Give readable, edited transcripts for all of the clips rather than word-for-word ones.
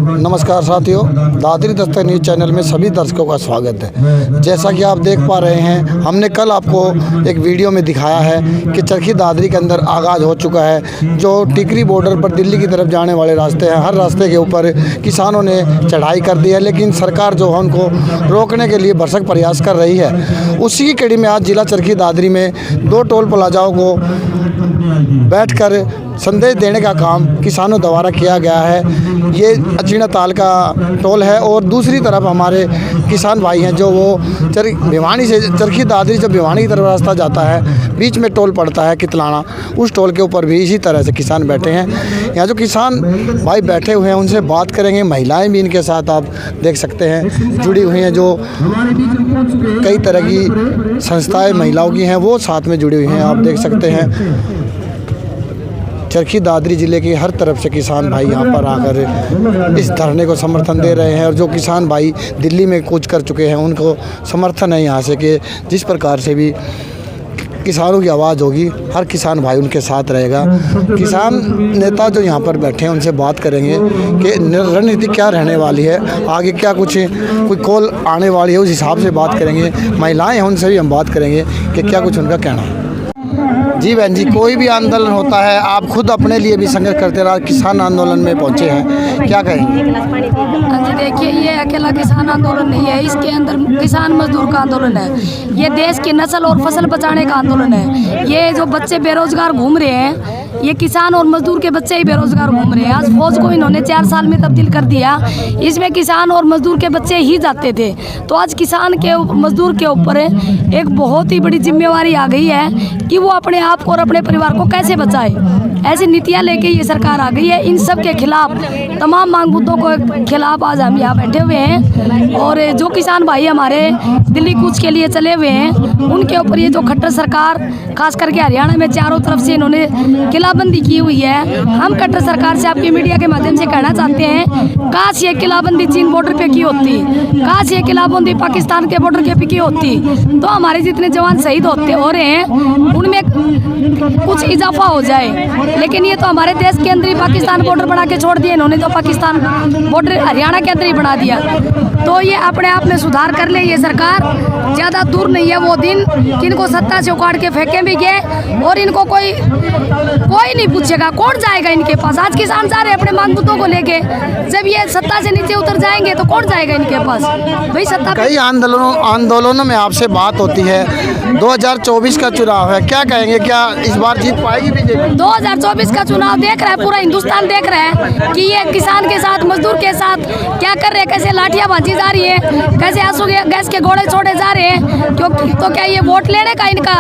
नमस्कार साथियों, Dadri Dastak news channel में सभी दर्शकों का स्वागत है। जैसा कि आप देख पा रहे हैं, हमने कल आपको एक वीडियो में दिखाया है कि चरखी दादरी के अंदर आगाज़ हो चुका है। जो टिकरी बॉर्डर पर दिल्ली की तरफ जाने वाले रास्ते हैं, हर रास्ते के ऊपर किसानों ने चढ़ाई कर दी है, लेकिन सरकार जो है उनको रोकने के लिए भरसक प्रयास कर रही है। उसी की कड़ी में आज जिला चरखी दादरी में 2 टोल प्लाजाओं को बैठकर संदेश देने का काम किसानों द्वारा किया गया है। ये अचीना ताल का टोल है और दूसरी तरफ हमारे किसान भाई हैं जो वो भिवानी से चरखी दादरी जो भिवानी की तरफ रास्ता जाता है, बीच में टोल पड़ता है कितलाना, उस टोल के ऊपर भी इसी तरह से किसान बैठे हैं। यहाँ जो किसान भाई बैठे हुए हैं उनसे बात करेंगे। महिलाएं भी इनके साथ आप देख सकते हैं जुड़ी हुई हैं, जो कई तरह की संस्थाएँ महिलाओं की हैं वो साथ में जुड़ी हुई हैं। आप देख सकते हैं चरखी दादरी ज़िले के हर तरफ से किसान भाई यहाँ पर आकर इस धरने को समर्थन दे रहे हैं। और जो किसान भाई दिल्ली में कूच कर चुके हैं उनको समर्थन है यहाँ से कि जिस प्रकार से भी किसानों की आवाज़ होगी, हर किसान भाई उनके साथ रहेगा। किसान नेता जो यहाँ पर बैठे हैं उनसे बात करेंगे कि रणनीति क्या रहने वाली है, आगे क्या कुछ कोई कॉल आने वाली है, उस हिसाब से बात करेंगे। महिलाएँ हैं उनसे भी हम बात करेंगे कि क्या कुछ उनका कहना है। जी बहन जी, कोई भी आंदोलन होता है, आप खुद अपने लिए भी संघर्ष करते रहा, किसान आंदोलन में पहुंचे हैं, क्या कहेंगे? जी देखिए, ये अकेला किसान आंदोलन नहीं है, इसके अंदर किसान मजदूर का आंदोलन है। ये देश की नस्ल और फसल बचाने का आंदोलन है। ये जो बच्चे बेरोजगार घूम रहे हैं, ये किसान और मजदूर के बच्चे ही बेरोजगार घूम रहे हैं। आज फौज को इन्होंने 4 साल में तब्दील कर दिया, इसमें किसान और मजदूर के बच्चे ही जाते थे। तो आज किसान के मजदूर के ऊपर एक बहुत ही बड़ी जिम्मेवारी आ गई है कि वो अपने आप को और अपने परिवार को कैसे बचाए। ऐसी नीतियां लेके ये सरकार आ गई है। इन सब के खिलाफ, तमाम मांग मुद्दों के खिलाफ आज हम यहाँ बैठे हुए हैं। और जो किसान भाई हमारे दिल्ली कूच के लिए चले हुए हैं, उनके ऊपर ये जो खट्टर सरकार, खास करके हरियाणा में चारों तरफ से इन्होंने किलाबंदी की हुई है। हम खट्टर सरकार से आपकी मीडिया के माध्यम से कहना चाहते हैं, काश ये किलाबंदी चीन बॉर्डर पे की होती, काश ये किलाबंदी पाकिस्तान के बॉर्डर पे की होती, तो हमारे जितने जवान शहीद होते हो रहे हैं उनमें कुछ इजाफा हो जाए। लेकिन ये तो हमारे देश के अंदर ही पाकिस्तान बॉर्डर बना के छोड़ दिया इन्होंने, तो पाकिस्तान बॉर्डर हरियाणा के अंदर ही बना दिया। तो ये अपने आप में सुधार कर ले ये सरकार। ज़्यादा दूर नहीं है वो दिन कि इनको सत्ता से उखाड़ के फेंके भी गए और इनको कोई नहीं पूछेगा, कौन जाएगा इनके पास। आज किसान जा रहे हैं अपने मांग मुद्दों को लेके, जब ये सत्ता से नीचे उतर जाएंगे तो कौन जाएगा इनके पास भाई। सत्ता कई आंदोलनों में आपसे बात होती है। 2024 का चुनाव है, क्या कहेंगे, क्या इस बार जीत पाएगी बीजेपी? 2024 का चुनाव देख रहा है पूरा हिंदुस्तान, देख रहा है कि ये किसान के साथ, मजदूर के साथ क्या कर रहे हैं, कैसे लाठियां बाजी जा रही है, कैसे आंसू गैस के घोड़े छोड़े जा रहे हैं। क्योंकि तो क्या ये वोट लेने का इनका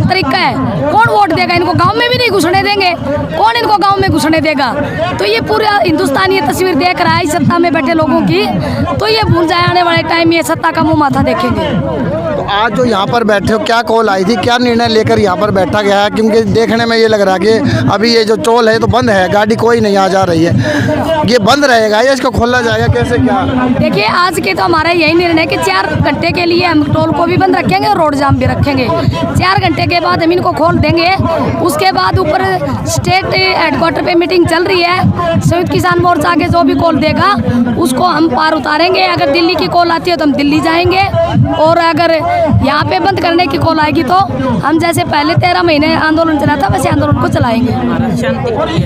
तरीका है? कौन वोट देगा इनको? गांव में भी नहीं घुसने देंगे, कौन इनको गांव में घुसने देगा? तो ये पूरा हिंदुस्तान ये तस्वीर देख रहा है सत्ता में बैठे लोगों की। तो ये भूल जाए आने वाले टाइम ये सत्ता का मुंह माथा देखेंगे। तो आज जो यहाँ पर बैठे हो, क्या कॉल आई थी, क्या निर्णय लेकर यहाँ पर बैठा गया है? क्योंकि देखने में ये लग रहा है कि अभी ये जो टोल है तो बंद है, गाड़ी कोई नहीं आ जा रही है, ये बंद रहेगा या इसको खोला जाएगा, कैसे क्या? देखिए, आज के तो हमारा यही निर्णय कि 4 घंटे के लिए हम टोल को भी बंद रखेंगे और रोड जाम भी रखेंगे। 4 घंटे के बाद हम इनको खोल देंगे। उसके बाद ऊपर स्टेट हेडक्वार्टर पे मीटिंग चल रही है, संयुक्त किसान मोर्चा के जो भी कॉल देगा उसको हम पार उतारेंगे। अगर दिल्ली की कॉल आती है तो हम दिल्ली जाएंगे, और अगर यहाँ पे बंद करने की कॉल आएगी तो हम जैसे पहले 13 महीने आंदोलन चला था वैसे आंदोलन को चलाएंगे।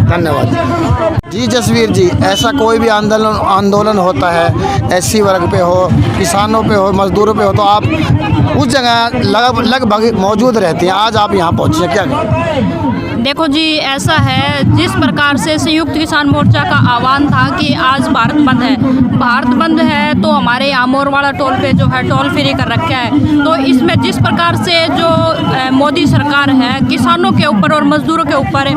धन्यवाद जी। जसवीर जी, ऐसा कोई भी आंदोलन होता है, एससी वर्ग पे हो, किसानों पे हो, मजदूरों पे हो, तो आप उस जगह लगभग मौजूद रहते हैं। आज आप यहाँ पहुँचे, क्या कहें? देखो जी, ऐसा है, जिस प्रकार से संयुक्त किसान मोर्चा का आह्वान था कि आज भारत बंद है, भारत बंद है, तो हमारे यहाँ मोरवाड़ा टोल पे जो है टोल फ्री कर रखा है। तो इसमें जिस प्रकार से जो मोदी सरकार है किसानों के ऊपर और मजदूरों के ऊपर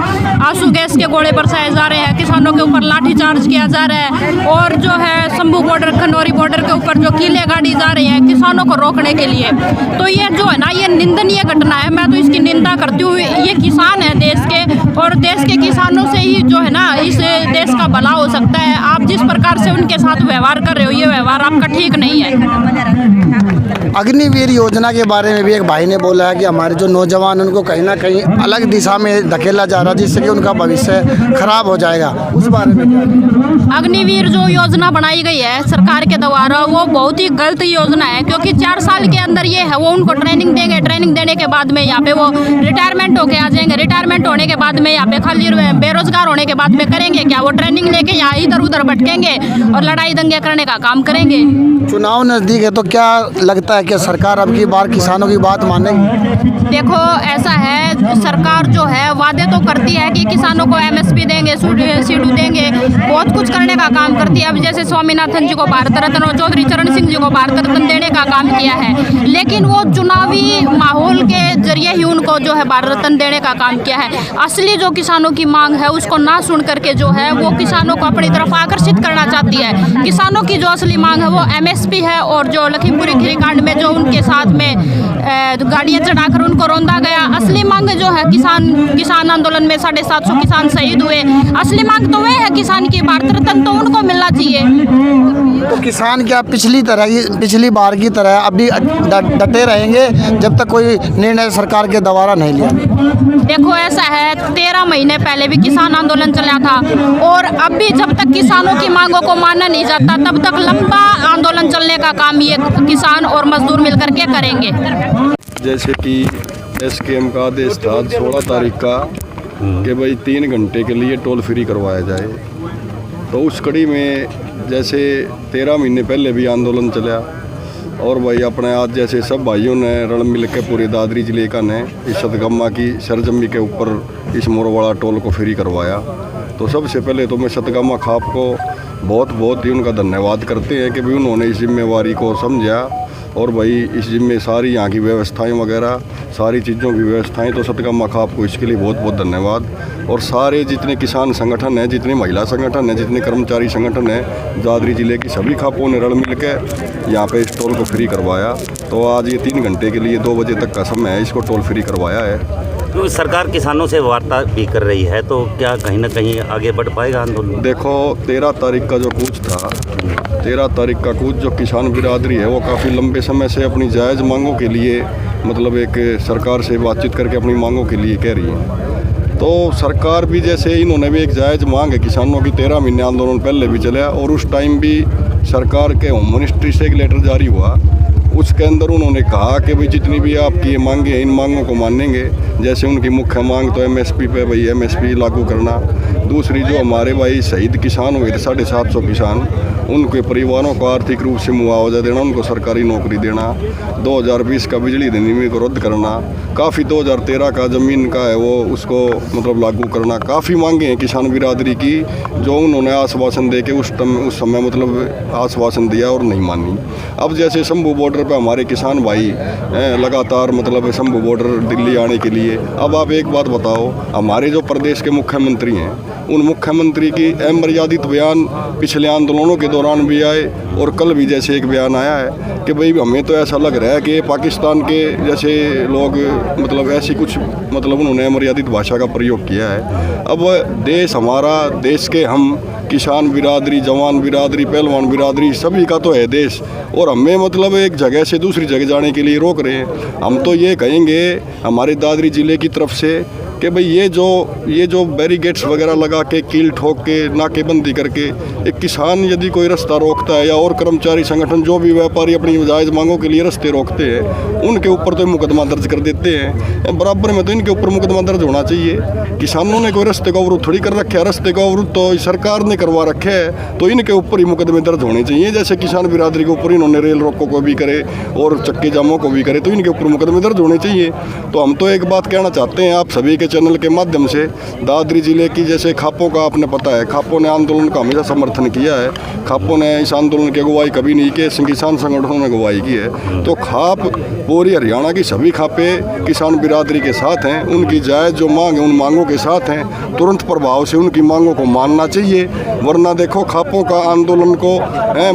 आंसू गैस के घोड़े बरसाए जा रहे हैं, किसानों के ऊपर लाठीचार्ज किया जा रहा है, और जो है शंभू बॉर्डर, खनौरी बॉर्डर के ऊपर जो कीले गाड़ी जा रही है किसानों को रोकने के लिए, तो ये जो है ना, ये निंदनीय घटना है। मैं तो इसकी निंदा करती हूँ। ये किसान है देश के, और देश के किसानों से ही जो है ना इस देश का भला हो सकता है। आप जिस प्रकार से उनके साथ व्यवहार कर रहे हो, ये व्यवहार आपका ठीक नहीं है। अग्निवीर योजना के बारे में भी एक भाई ने बोला है कि हमारे जो नौजवान उनको कहीं ना कहीं अलग दिशा में धकेला जा रहा है, जिससे कि उनका भविष्य खराब हो जाएगा। उस बारे में क्या? अग्निवीर जो योजना बनाई गई है सरकार के द्वारा वो बहुत ही गलत योजना है, क्योंकि 4 साल के अंदर ये है वो उनको ट्रेनिंग देंगे, ट्रेनिंग देने के बाद में यहाँ पे वो रिटायरमेंट होके आ जाएंगे, रिटायरमेंट होने के बाद में यहाँ पे खाली बेरोजगार होने के बाद में करेंगे क्या? वो ट्रेनिंग लेके यहाँ इधर उधर भटकेंगे और लड़ाई दंगे करने का काम करेंगे। चुनाव नज़दीक है तो क्या लगता है कि सरकार अब की बार किसानों की बात मानेगी? देखो ऐसा है, सरकार जो है वादे तो करती है कि किसानों को MSP देंगे, सीडू देंगे, बहुत कुछ करने का काम करती है। अब जैसे स्वामीनाथन जी को भारत रत्न और चौधरी चरण सिंह जी को भारत रत्न देने का काम किया है, लेकिन वो चुनावी माहौल के जरिए ही उनको जो है भारत रत्न देने का काम किया है। असली जो किसानों की मांग है उसको ना सुन करके जो है वो किसानों को अपनी तरफ आकर्षित करना चाहती है। किसानों की जो असली मांग है वो MSP है, और जो लखीमपुरी खीरी कांड में जो उनके साथ में गाड़ियाँ चढ़ाकर उनको रौंदा गया, असली मांग जो है किसान आंदोलन में 750 किसान शहीद हुए, असली मांग तो वह है किसान की, भारत रत्न तो उनको मिलना चाहिए। तो किसान क्या पिछली बार की तरह अभी डटे रहेंगे जब तक कोई निर्णय सरकार के द्वारा नहीं लिया? देखो ऐसा है, 13 महीने पहले भी किसान आंदोलन चला था, और अब भी जब तक किसानों की मांगों को माना नहीं जाता तब तक लंबा आंदोलन चलने का काम ये किसान और मजदूर मिलकर के करेंगे। जैसे कि SKM का आदेश था 16 तारीख का कि भाई 3 घंटे के लिए टोल फ्री करवाया जाए, तो उस कड़ी में जैसे 13 महीने पहले भी आंदोलन चला, और भाई अपने आज जैसे सब भाइयों ने रण मिल के पूरे दादरी जिले का ने इस सतगम्मा की सरजमी के ऊपर इस मोरवाड़ा टोल को फ्री करवाया। तो सबसे पहले तो मैं सतगम्मा खाप को बहुत ही उनका धन्यवाद करते हैं कि भाई उन्होंने इस जिम्मेवारी को समझा, और भाई इस जिम्मे सारी यहाँ की व्यवस्थाएं वगैरह सारी चीज़ों की व्यवस्थाएं, तो सतगम्मा खाप को इसके लिए बहुत धन्यवाद। और सारे जितने किसान संगठन हैं, जितने महिला संगठन हैं, जितने कर्मचारी संगठन हैं, दादरी जिले की सभी खापों ने रल मिल के यहाँ पे इस टोल को फ्री करवाया। तो आज ये 3 घंटे के लिए 2 बजे तक का समय है, इसको टोल फ्री करवाया है। तो सरकार किसानों से वार्ता भी कर रही है, तो क्या कहीं ना कहीं आगे बढ़ पाएगा आंदोलन? देखो 13 तारीख का जो कूच था, 13 तारीख का कूच जो किसान बिरादरी है वो काफ़ी लंबे समय से अपनी जायज़ मांगों के लिए मतलब एक सरकार से बातचीत करके अपनी मांगों के लिए कह रही है। तो सरकार भी जैसे इन्होंने भी एक जायज़ मांग है किसानों की, 13 महीने आंदोलन पहले भी चला, और उस टाइम भी सरकार के होम मिनिस्ट्री से एक लेटर जारी हुआ, उसके अंदर उन्होंने कहा कि भाई जितनी भी आपकी ये मांगे हैं इन मांगों को मानेंगे। जैसे उनकी मुख्य मांग तो MSP पे भाई MSP लागू करना, दूसरी जो हमारे भाई शहीद किसान हुए थे 750 किसान, उनके परिवारों को आर्थिक रूप से मुआवजा देना, उनको सरकारी नौकरी देना, 2020 का बिजली अधिनियम को रद्द करना, काफ़ी 2013 का ज़मीन का है वो उसको मतलब लागू करना, काफ़ी मांगे हैं किसान बिरादरी की, जो उन्होंने आश्वासन दे के उस समय मतलब आश्वासन दिया और नहीं मानी। अब जैसे शंभू बॉर्डर पे हमारे किसान भाई लगातार मतलब शंभू बॉर्डर दिल्ली आने के लिए, अब आप एक बात बताओ, हमारे जो प्रदेश के मुख्यमंत्री हैं उन मुख्यमंत्री की अमर्यादित बयान पिछले आंदोलनों के दौरान भी आए, और कल भी जैसे एक बयान आया है कि भाई हमें तो ऐसा लग रहा है कि पाकिस्तान के जैसे लोग मतलब ऐसी कुछ मतलब उन्होंने अमर्यादित भाषा का प्रयोग किया है। अब देश हमारा, देश के हम किसान बिरादरी, जवान बिरादरी, पहलवान बिरादरी सभी का तो है देश, और हमें मतलब एक जगह से दूसरी जगह जाने के लिए रोक रहे हैं। हम तो ये कहेंगे हमारे दादरी ज़िले की तरफ से कि भाई ये जो बैरिकेड्स वगैरह लगा के कील ठोक के नाकेबंदी करके एक किसान यदि कोई रास्ता रोकता है, या और कर्मचारी संगठन जो भी व्यापारी अपनी जायज़ मांगों के लिए रास्ते रोकते हैं, उनके ऊपर तो मुकदमा दर्ज कर देते हैं। बराबर में तो इनके ऊपर मुकदमा दर्ज होना चाहिए। किसानों ने कोई रास्ते का अवरुद्ध थोड़ी कर रखा है, रास्ते का अवरुद्ध तो सरकार ने करवा रखे है, तो इनके ऊपर ही मुकदमे दर्ज होने चाहिए। जैसे किसान बिरादरी के ऊपर इन्होंने रेल रोकों को भी करे और चक्के जामों को भी करे, तो इनके ऊपर मुकदमे दर्ज होने चाहिए। तो हम तो एक बात कहना चाहते हैं आप सभी के चैनल के माध्यम से, दादरी जिले की जैसे खापों का आपने पता है, खापों ने आंदोलन का हमेशा समर्थन किया है, खापों ने इस आंदोलन की अगुवाई कभी नहीं की, किसान संगठनों ने अगुवाई की है। तो खाप पूरी हरियाणा की सभी खापे किसान बिरादरी के साथ हैं, उनकी जायज़ जो मांग है उन मांगों के साथ हैं, तुरंत प्रभाव से उनकी मांगों को मानना चाहिए। वरना देखो खापों का आंदोलन को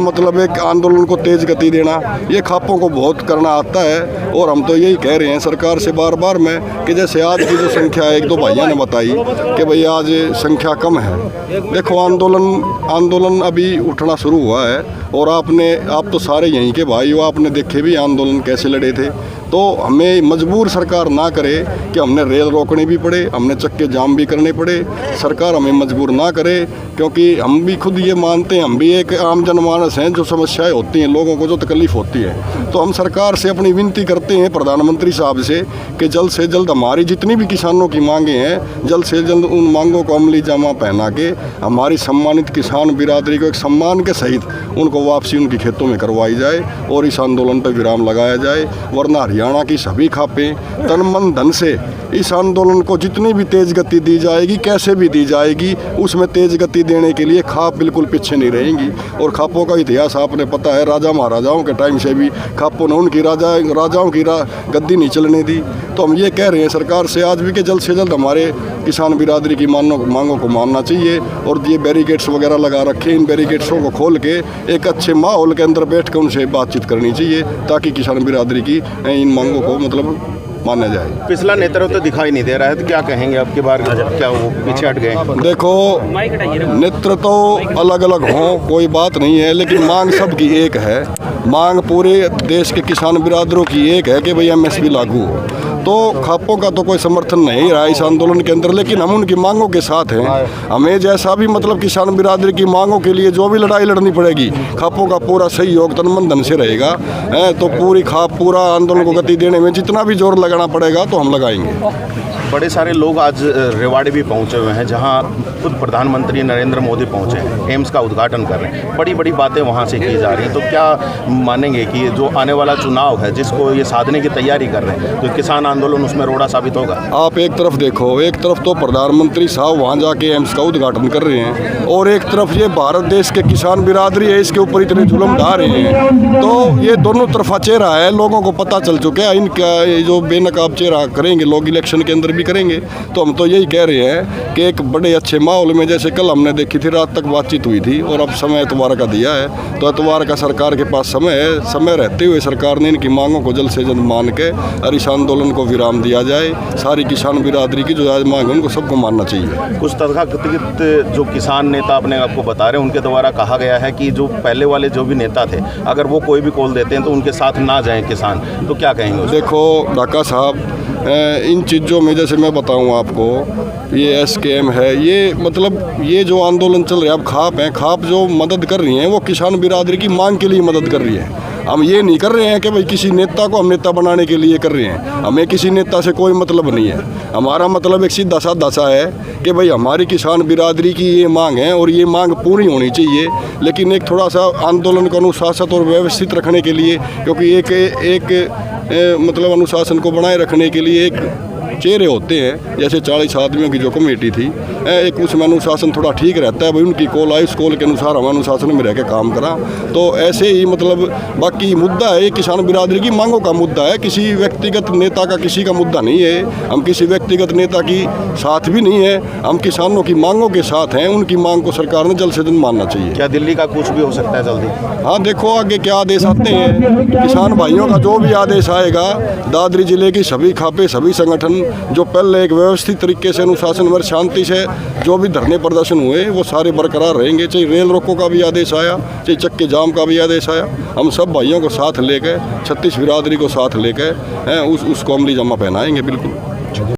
मतलब एक आंदोलन को तेज गति देना, ये खापों को बहुत करना आता है। और हम तो यही कह रहे हैं सरकार से बार बार में कि जैसे आज की जो संख्या एक दो भाइयों ने बताई कि भाई आज संख्या कम है। देखो आंदोलन अभी उठना शुरू हुआ है और आप तो सारे यहीं के भाई हो, आपने देखे भी आंदोलन कैसे लड़े थे। तो हमें मजबूर सरकार ना करे कि हमने रेल रोकनी भी पड़े, हमने चक्के जाम भी करने पड़े। सरकार हमें मजबूर ना करे, क्योंकि हम भी खुद ये मानते हैं, हम भी एक आम जनमानस हैं, जो समस्याएं होती हैं लोगों को, जो तकलीफ़ होती है। तो हम सरकार से अपनी विनती करते हैं, प्रधानमंत्री साहब से, कि जल्द से जल्द हमारी जितनी भी किसानों की मांगें हैं, जल्द से जल्द उन मांगों को अमली जामा पहना के हमारी सम्मानित किसान बिरादरी को एक सम्मान के सहित उनको वापसी उनकी खेतों में करवाई जाए और इस आंदोलन पर विराम लगाया जाए। वरना हरियाणा की सभी खापें तन मन धन से इस आंदोलन को जितनी भी तेज़ गति दी जाएगी, कैसे भी दी जाएगी, उसमें तेज़ गति देने के लिए खाप बिल्कुल पीछे नहीं रहेंगी। और खापों का इतिहास आपने पता है, राजा महाराजाओं के टाइम से भी खापों ने उनकी राजाओं की गद्दी नहीं चलने दी। तो हम ये कह रहे हैं सरकार से आज भी कि जल्द से जल्द हमारे किसान बिरादरी की मांगों को मानना चाहिए। और ये बैरिकेड्स वगैरह लगा रखे, इन बैरिकेड्सों को खोल के एक अच्छे माहौल के अंदर बैठ कर उनसे बातचीत करनी चाहिए, ताकि किसान बिरादरी की इन मांगों को मतलब माना जाए। पिछला नेतृत्व तो दिखाई नहीं दे रहा है, तो क्या कहेंगे अब की बार, क्या वो पीछे हट गए? देखो, नेतृत्व तो अलग अलग हों कोई बात नहीं है, लेकिन मांग सबकी एक है। मांग पूरे देश के किसान बिरादरों की एक है कि भाई MSP लागू हो। तो खापों का तो कोई समर्थन नहीं रहा इस आंदोलन के अंदर, लेकिन हम उनकी मांगों के साथ हैं। हमें जैसा भी मतलब किसान बिरादरी की मांगों के लिए जो भी लड़ाई लड़नी पड़ेगी, खापों का पूरा सहयोग तन मन धन से रहेगा। तो पूरा आंदोलन को गति देने में जितना भी जोर लगाना पड़ेगा तो हम लगाएंगे। बड़े सारे लोग आज रेवाड़ी भी पहुंचे हुए हैं, जहां खुद प्रधानमंत्री नरेंद्र मोदी पहुंचे हैं, एम्स का उद्घाटन कर रहे हैं। बड़ी बड़ी बातें वहां से की जा रही हैं। तो क्या मानेंगे कि जो आने वाला चुनाव है, जिसको ये साधने की तैयारी कर रहे हैं, तो किसान आंदोलन उसमें रोड़ा साबित होगा? आप एक तरफ देखो, एक तरफ तो प्रधानमंत्री साहब वहाँ जाके एम्स का उद्घाटन कर रहे हैं, और एक तरफ ये भारत देश के किसान बिरादरी है, इसके ऊपर इतने जुल्म ढा रहे हैं। तो ये दोनों तरफा चेहरा है, लोगों को पता चल चुका है। इनका जो बेनकाब चेहरा करेंगे लोग, इलेक्शन के अंदर भी करेंगे। तो हम तो यही कह रहे हैं कि एक बड़े अच्छे माहौल में, जैसे कल हमने देखी थी, रात तक बातचीत हुई थी, और अब समय एतवार का दिया है। तो एतवार का सरकार के पास समय है। समय रहते हुए सरकार ने इनकी मांगों को जल्द से जल्द मान के और इस आंदोलन को विराम दिया जाए। सारी किसान बिरादरी की जो आज मांग है उनको सबको मानना चाहिए। कुछ तथाकथित जो किसान नेता अपने आपको बता रहे हैं, उनके द्वारा कहा गया है कि जो पहले वाले जो भी नेता थे, अगर वो कोई भी कॉल देते हैं तो उनके साथ ना जाएं किसान। तो क्या कहेंगे? देखो ढाका साहब, इन चीज़ों में जैसे मैं बताऊं आपको, ये SKM है, ये मतलब ये जो आंदोलन चल रहा है, अब खाप हैं, खाप जो मदद कर रही हैं वो किसान बिरादरी की मांग के लिए मदद कर रही है। हम ये नहीं कर रहे हैं कि भाई किसी नेता को हम नेता बनाने के लिए कर रहे हैं। हमें किसी नेता से कोई मतलब नहीं है। हमारा मतलब एक सीधा साधा सा है कि भाई हमारी किसान बिरादरी की ये मांग है और ये मांग पूरी होनी चाहिए। लेकिन एक थोड़ा सा आंदोलन को अनुशासित और व्यवस्थित रखने के लिए, क्योंकि एक मतलब अनुशासन को बनाए रखने के लिए एक चेहरे होते हैं, जैसे 40 आदमियों की जो कमेटी थी, एक उसमें अनुशासन थोड़ा ठीक रहता है। भाई उनकी कॉल आई, उस कॉल के अनुसार हम अनुशासन में रह के काम करा। तो ऐसे ही मतलब बाकी मुद्दा है, किसान बिरादरी की मांगों का मुद्दा है, किसी व्यक्तिगत नेता का किसी का मुद्दा नहीं है। हम किसी व्यक्तिगत नेता की साथ भी नहीं है, हम किसानों की मांगों के साथ हैं। उनकी मांग को सरकार ने जल्द से जल्द मानना चाहिए। क्या दिल्ली का कुछ भी हो सकता है जल्दी? हाँ, देखो आगे क्या आदेश आते हैं। किसान भाइयों का जो भी आदेश आएगा, दादरी जिले की सभी खापे, सभी संगठन जो पहले एक व्यवस्थित तरीके से अनुशासन और शांति से जो भी धरने प्रदर्शन हुए, वो सारे बरकरार रहेंगे। चाहे रेल रोको का भी आदेश आया, चाहे चक्के जाम का भी आदेश आया, हम सब भाइयों को साथ लेकर, 36 बिरादरी को साथ लेकर उसको अमली जामा पहनाएंगे। बिल्कुल।